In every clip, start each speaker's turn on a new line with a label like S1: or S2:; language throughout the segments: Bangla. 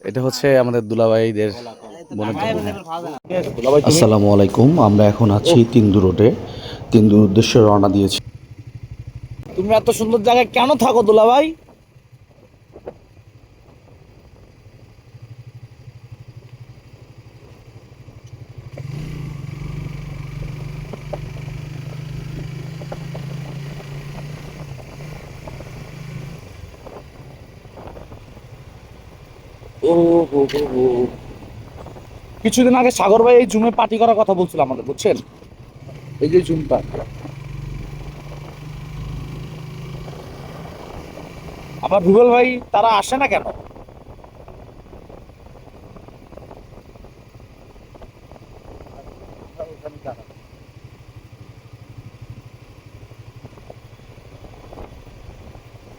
S1: এটা হচ্ছে আমাদের দুলাভাইদের আসসালামু আলাইকুম। আমরা এখন আছি তিন্দু রোডে, তিন্দুর উদ্দেশ্যে রওনা দিয়েছি। তুমি এত সুন্দর জায়গায় কেন থাকো দুলাভাই? ও হো হো হো। কিছুদিন আগে সাগর ভাই এই জুমে পার্টি করার কথা বলছিল আমাদের, বুঝছেন? এই যে জুমটা, আবার রুবেল ভাই তারা আসে না কেন?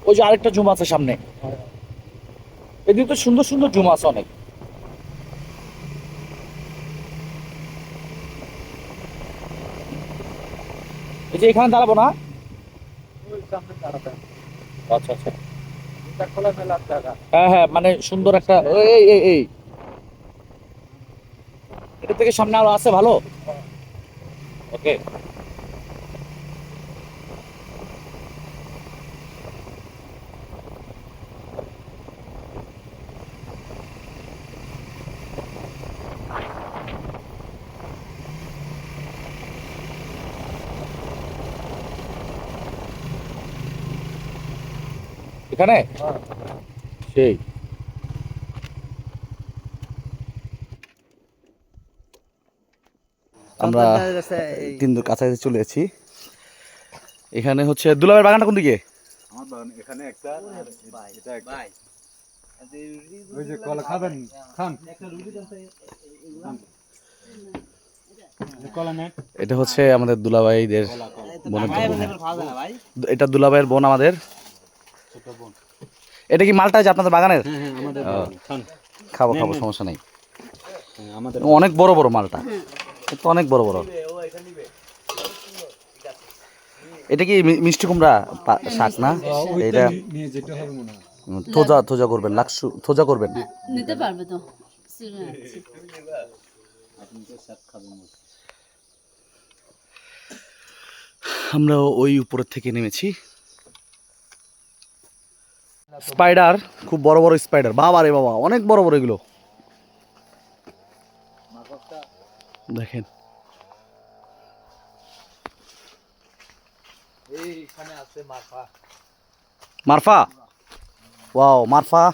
S1: ওই যে আরেকটা জুম আছে সামনে, এদিকে তো সুন্দর সুন্দর জুম আছে অনেক। এই যে এখানে দাঁড়াবো না? আচ্ছা আচ্ছা, হ্যাঁ হ্যাঁ, মানে সুন্দর একটা এই এই এই এটা থেকে সামনে আরো আছে ভালো। ওকে, এখানে সেই আমরা তিনদুর কাছাকাছি চলে এসেছি। এখানে হচ্ছে দুলাভাইয়ের বাগানটা কোন দিকে?
S2: আমার বাগান এখানে একটা, এটা একটা। ওই যে কলা খাবেন, খান।
S1: এটা হচ্ছে আমাদের দুলাভাইদের বোনের জন্য। এটা দুলাভাইয়ের বোন আমাদের। এটা কি মালটা যে আপনাদের বাগানের? খাবো খাবো, সমস্যা নেই। অনেক বড় বড় মালটা, এটা অনেক বড় বড়। এটা কি মিষ্টি কুমড়া শাক না? এটা থোজা থোজা করবেন, লাকসু থোজা করবেন।
S3: নিতে পারবে তো।
S1: আমরা ওই উপরের থেকে নেমেছি। স্পাইডার, খুব বড় বড় স্পাইডার, বাবা রে বাবা, অনেক বড় বড় এগুলো দেখেন। মারফা, ওয়াও মারফা।